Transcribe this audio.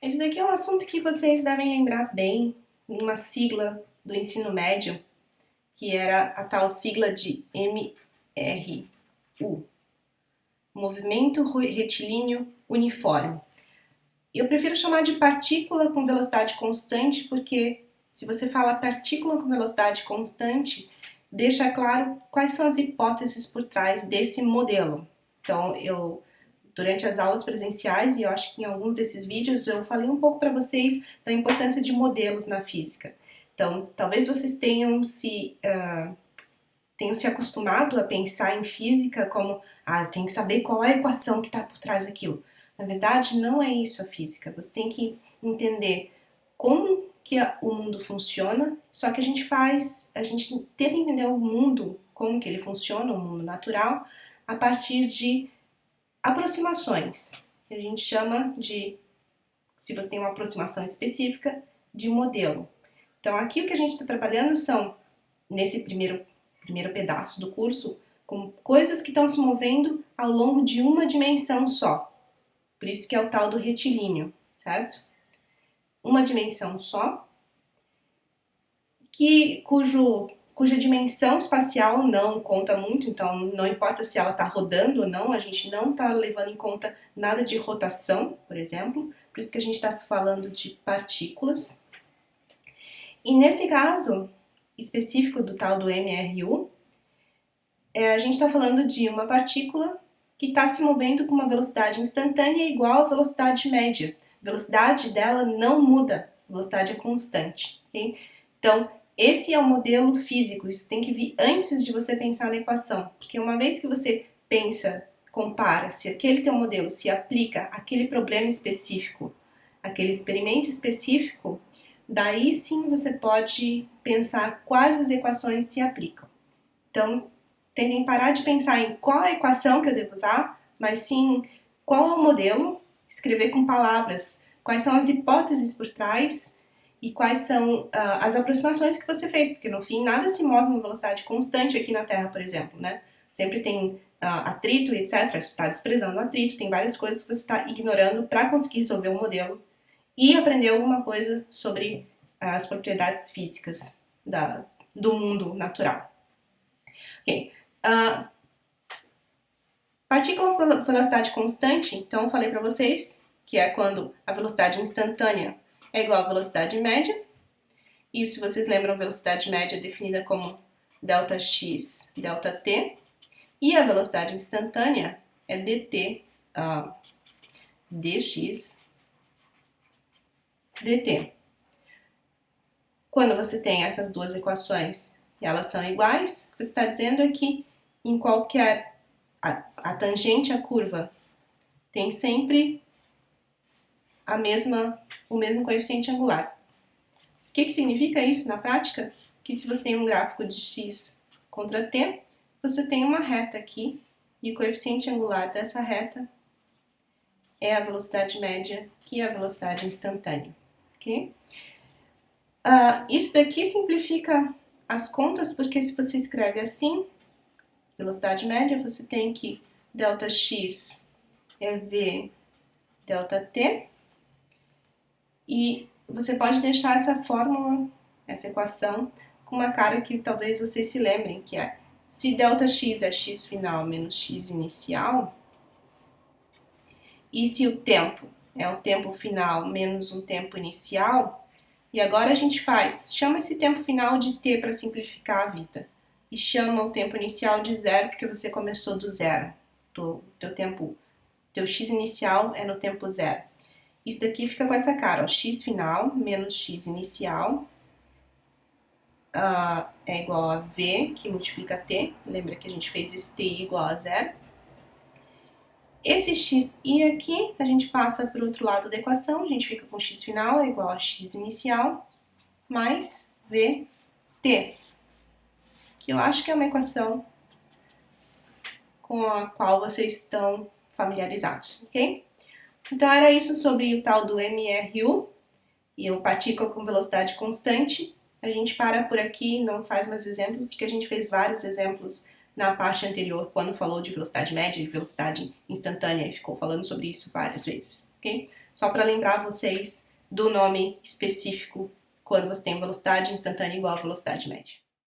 Esse daqui é um assunto que vocês devem lembrar bem, uma sigla do ensino médio, que era a tal sigla de MRU, Movimento Retilíneo Uniforme. Eu prefiro chamar de partícula com velocidade constante, porque se você fala partícula com velocidade constante, deixa claro quais são as hipóteses por trás desse modelo. Então, durante as aulas presenciais, e eu acho que em alguns desses vídeos, eu falei um pouco para vocês da importância de modelos na física. Então, talvez vocês tenham se acostumado a pensar em física como, eu tenho que saber qual é a equação que está por trás daquilo. Na verdade, não é isso a física. Você tem que entender como que o mundo funciona, só que a gente tenta entender o mundo, como que ele funciona, o mundo natural, a partir de aproximações, que a gente chama de, se você tem uma aproximação específica, de modelo. Então aqui o que a gente está trabalhando são, nesse primeiro pedaço do curso, com coisas que estão se movendo ao longo de uma dimensão só. Por isso que é o tal do retilíneo, certo? Uma dimensão só, cuja dimensão espacial não conta muito, então não importa se ela está rodando ou não, a gente não está levando em conta nada de rotação, por exemplo, por isso que a gente está falando de partículas. E nesse caso específico do tal do MRU, a gente está falando de uma partícula que está se movendo com uma velocidade instantânea igual à velocidade média. A velocidade dela não muda, a velocidade é constante. Okay? Então, esse é o modelo físico, isso tem que vir antes de você pensar na equação, porque uma vez que você pensa, compara se aquele teu modelo se aplica àquele problema específico, aquele experimento específico, daí sim você pode pensar quais as equações se aplicam. Então, tentem parar de pensar em qual a equação que eu devo usar, mas sim qual é o modelo, escrever com palavras quais são as hipóteses por trás e quais são as aproximações que você fez, porque no fim nada se move em uma velocidade constante aqui na Terra, por exemplo, né? Sempre tem atrito, etc. Você está desprezando o atrito, tem várias coisas que você está ignorando para conseguir resolver o modelo e aprender alguma coisa sobre as propriedades físicas do mundo natural. Ok. Partícula com velocidade constante, então eu falei para vocês que é quando a velocidade instantânea é igual à velocidade média. E se vocês lembram, a velocidade média é definida como Δx, ΔT. E a velocidade instantânea é dt, dx, dt. Quando você tem essas duas equações e elas são iguais, o que você está dizendo é que em qualquer a tangente à curva tem sempre o mesmo coeficiente angular. O que significa isso na prática? Que se você tem um gráfico de x contra t, você tem uma reta aqui e o coeficiente angular dessa reta é a velocidade média, que é a velocidade instantânea. Okay? Isso daqui simplifica as contas, porque se você escreve assim, velocidade média, você tem que ΔX é V ΔT, e você pode deixar essa fórmula, essa equação, com uma cara que talvez vocês se lembrem, que é se ΔX é x final menos x inicial, e se o tempo é o tempo final menos um tempo inicial, e agora a gente chama esse tempo final de t para simplificar a vida, e chama o tempo inicial de zero porque você começou do zero, teu x inicial é no tempo zero. Isso daqui fica com essa cara, ó, x final menos x inicial é igual a v, que multiplica t. Lembra que a gente fez esse t igual a zero. Esse xi aqui, a gente passa para o outro lado da equação, a gente fica com x final é igual a x inicial mais vt, que eu acho que é uma equação com a qual vocês estão familiarizados, ok? Então era isso sobre o tal do MRU e o partícula com velocidade constante. A gente para por aqui, não faz mais exemplos, porque a gente fez vários exemplos na parte anterior, quando falou de velocidade média e velocidade instantânea, e ficou falando sobre isso várias vezes, ok? só para lembrar vocês do nome específico quando você tem velocidade instantânea igual a velocidade média.